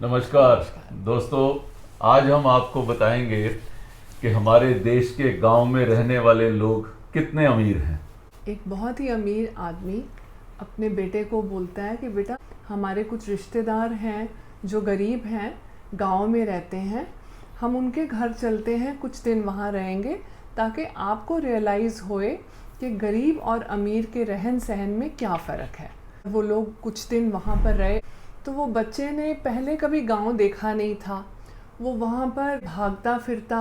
नमस्कार दोस्तों, आज हम आपको बताएंगे कि हमारे देश के गांव में रहने वाले लोग कितने अमीर हैं। एक बहुत ही अमीर आदमी अपने बेटे को बोलता है कि बेटा, हमारे कुछ रिश्तेदार हैं जो गरीब हैं, गांव में रहते हैं, हम उनके घर चलते हैं, कुछ दिन वहाँ रहेंगे ताकि आपको रियलाइज़ होए कि गरीब और अमीर के रहन सहन में क्या फ़र्क है। वो लोग कुछ दिन वहाँ पर रहे तो वो बच्चे ने पहले कभी गांव देखा नहीं था। वो वहाँ पर भागता फिरता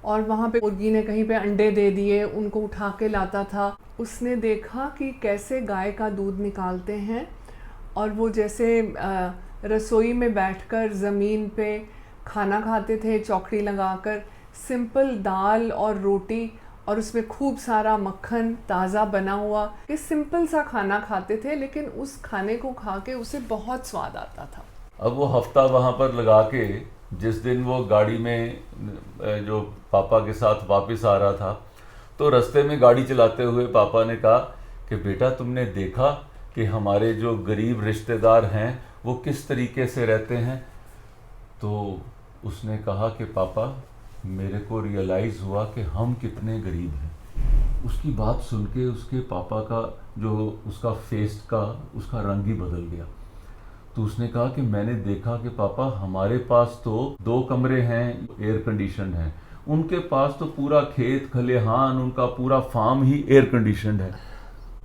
और वहाँ पे मुर्गी ने कहीं पे अंडे दे दिए, उनको उठा के लाता था। उसने देखा कि कैसे गाय का दूध निकालते हैं और वो जैसे रसोई में बैठकर ज़मीन पे खाना खाते थे, चौकड़ी लगाकर, सिंपल दाल और रोटी और उसमें खूब सारा मक्खन ताज़ा बना हुआ। ये सिंपल सा खाना खाते थे, लेकिन उस खाने को खा के उसे बहुत स्वाद आता था। अब वो हफ्ता वहाँ पर लगा के जिस दिन वो गाड़ी में जो पापा के साथ वापस आ रहा था, तो रास्ते में गाड़ी चलाते हुए पापा ने कहा कि बेटा, तुमने देखा कि हमारे जो गरीब रिश्तेदार हैं वो किस तरीके से रहते हैं। तो उसने कहा कि पापा, मेरे को रियलाइज़ हुआ कि हम कितने गरीब हैं। उसकी बात सुन के उसके पापा का जो उसका फेस का उसका रंग ही बदल गया। तो उसने कहा कि मैंने देखा कि पापा, हमारे पास तो 2 कमरे हैं, एयर कंडीशन है, उनके पास तो पूरा खेत खलिहान, उनका पूरा फार्म ही एयर कंडीशन है,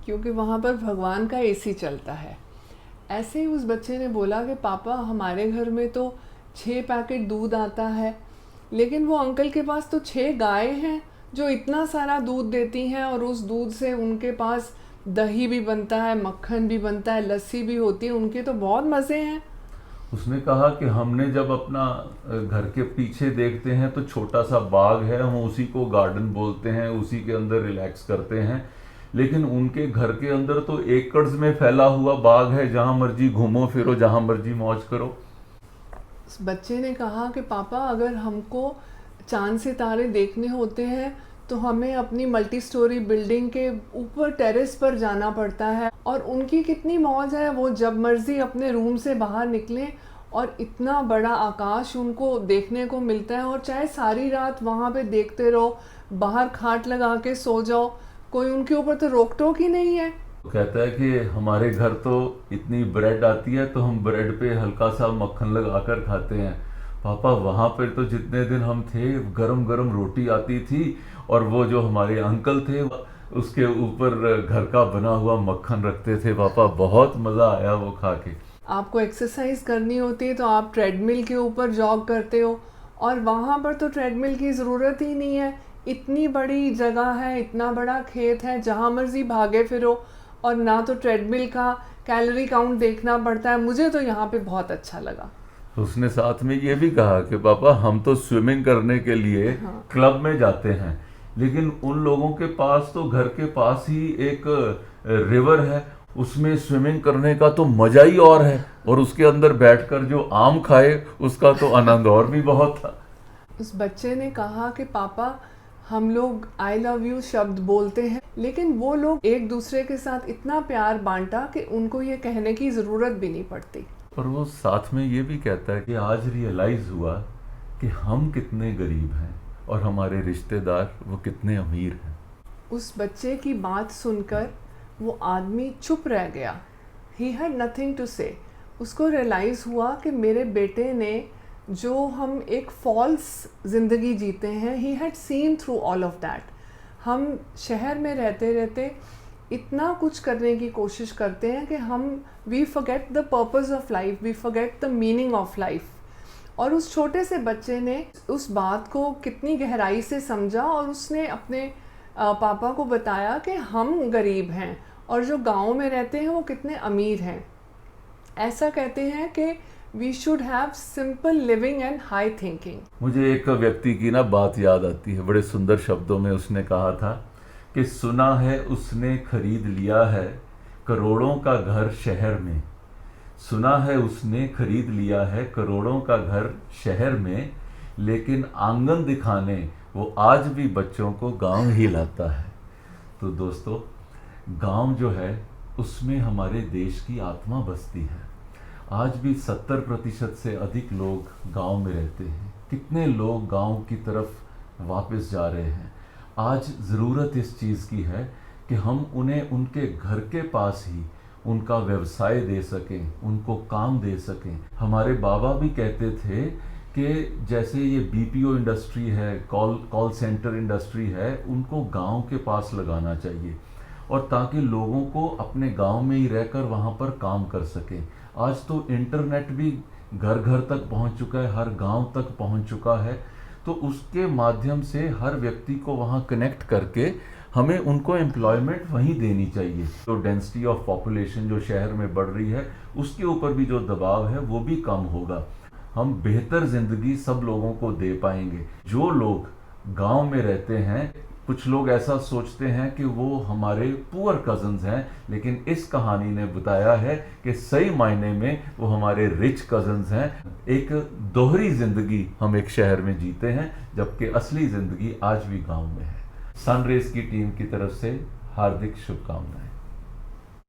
क्योंकि वहाँ पर भगवान का एसी चलता है। ऐसे ही उस बच्चे ने बोला कि पापा, हमारे घर में तो 6 पैकेट दूध आता है, लेकिन वो अंकल के पास तो 6 गाय हैं जो इतना सारा दूध देती हैं और उस दूध से उनके पास दही भी बनता है, मक्खन भी बनता है, लस्सी भी होती है, उनके तो बहुत मज़े हैं। उसने कहा कि हमने जब अपना घर के पीछे देखते हैं तो छोटा सा बाग है, हम उसी को गार्डन बोलते हैं, उसी के अंदर रिलैक्स करते हैं, लेकिन उनके घर के अंदर तो एकड़ में फैला हुआ बाग है, जहां मर्जी घूमो फिरो, जहां मर्जी मौज करो। उस बच्चे ने कहा कि पापा, अगर हमको चांद सितारे देखने होते हैं तो हमें अपनी मल्टी स्टोरी बिल्डिंग के ऊपर टेरेस पर जाना पड़ता है, और उनकी कितनी मौज है, वो जब मर्जी अपने रूम से बाहर निकलें और इतना बड़ा आकाश उनको देखने को मिलता है, और चाहे सारी रात वहाँ पे देखते रहो, बाहर खाट लगा के सो जाओ, कोई उनके ऊपर तो रोक टोक ही नहीं है। कहता है कि हमारे घर तो इतनी ब्रेड आती है तो हम ब्रेड पे हल्का सा मक्खन लगाकर खाते हैं। पापा, वहाँ पर तो जितने दिन हम थे, गरम गरम रोटी आती थी और वो जो हमारे अंकल थे उसके ऊपर घर का बना हुआ मक्खन रखते थे। पापा, बहुत मज़ा आया वो खा के। आपको एक्सरसाइज करनी होती है तो आप ट्रेडमिल के ऊपर जॉग करते हो, और वहाँ पर तो ट्रेडमिल की ज़रूरत ही नहीं है। इतनी बड़ी जगह है, इतना बड़ा खेत है, जहाँ मर्जी भागे फिरो, और ना तो ट्रेडमिल का कैलोरी काउंट देखना पड़ता है। मुझे तो यहाँ पे बहुत अच्छा लगा। उसने साथ में ये भी कहा कि पापा, हम तो स्विमिंग करने के लिए क्लब में जाते हैं, लेकिन उन लोगों के पास तो घर के पास ही एक रिवर है, उसमें स्विमिंग करने का तो मजा ही और है, और उसके अंदर बैठकर जो आम खाए उसका तो आनंद और भी बहुत था। उस बच्चे ने कहा कि पापा, हम लोग आई लव यू शब्द बोलते हैं, लेकिन वो लोग एक दूसरे के साथ इतना प्यार बांटा कि उनको ये कहने की ज़रूरत भी नहीं पड़ती। और वो साथ में ये भी कहता है कि आज रियलाइज हुआ कि हम कितने गरीब हैं और हमारे रिश्तेदार वो कितने अमीर हैं। उस बच्चे की बात सुनकर वो आदमी चुप रह गया। ही हैड नथिंग टू से। उसको रियलाइज़ हुआ कि मेरे बेटे ने, जो हम एक फॉल्स ज़िंदगी जीते हैं, he had seen through all of that. हम शहर में रहते रहते इतना कुछ करने की कोशिश करते हैं कि हम we forget the purpose of life, we forget the meaning of life. और उस छोटे से बच्चे ने उस बात को कितनी गहराई से समझा, और उसने अपने पापा को बताया कि हम गरीब हैं और जो गांव में रहते हैं वो कितने अमीर हैं। ऐसा कहते हैं कि we should have simple living and high thinking. मुझे एक व्यक्ति की ना बात याद आती है, बड़े सुंदर शब्दों में उसने कहा था कि सुना है उसने खरीद लिया है करोड़ों का घर शहर में, सुना है उसने खरीद लिया है करोड़ों का घर शहर में, लेकिन आंगन दिखाने वो आज भी बच्चों को गांव ही लाता है। तो दोस्तों, गांव जो है उसमें हमारे देश की आत्मा बसती है, आज भी 70% से अधिक लोग गांव में रहते हैं। कितने लोग गांव की तरफ वापस जा रहे हैं। आज ज़रूरत इस चीज़ की है कि हम उन्हें उनके घर के पास ही उनका व्यवसाय दे सकें, उनको काम दे सकें। हमारे बाबा भी कहते थे कि जैसे ये बीपीओ इंडस्ट्री है, कॉल सेंटर इंडस्ट्री है, उनको गांव के पास लगाना चाहिए, और ताकि लोगों को अपने गांव में ही रहकर वहां पर काम कर सकें। आज तो इंटरनेट भी घर घर तक पहुंच चुका है, हर गांव तक पहुंच चुका है, तो उसके माध्यम से हर व्यक्ति को वहां कनेक्ट करके हमें उनको एम्प्लॉयमेंट वहीं देनी चाहिए। तो डेंसिटी ऑफ पॉपुलेशन जो शहर में बढ़ रही है, उसके ऊपर भी जो दबाव है वो भी कम होगा। हम बेहतर जिंदगी सब लोगों को दे पाएंगे। जो लोग गांव में रहते हैं, कुछ लोग ऐसा सोचते हैं कि वो हमारे पुअर कजन्स हैं, लेकिन इस कहानी ने बताया है कि सही मायने में वो हमारे रिच कजन्स हैं। एक दोहरी जिंदगी हम एक शहर में जीते हैं, जबकि असली जिंदगी आज भी गांव में है। सनरेज की टीम की तरफ से हार्दिक शुभकामनाएं।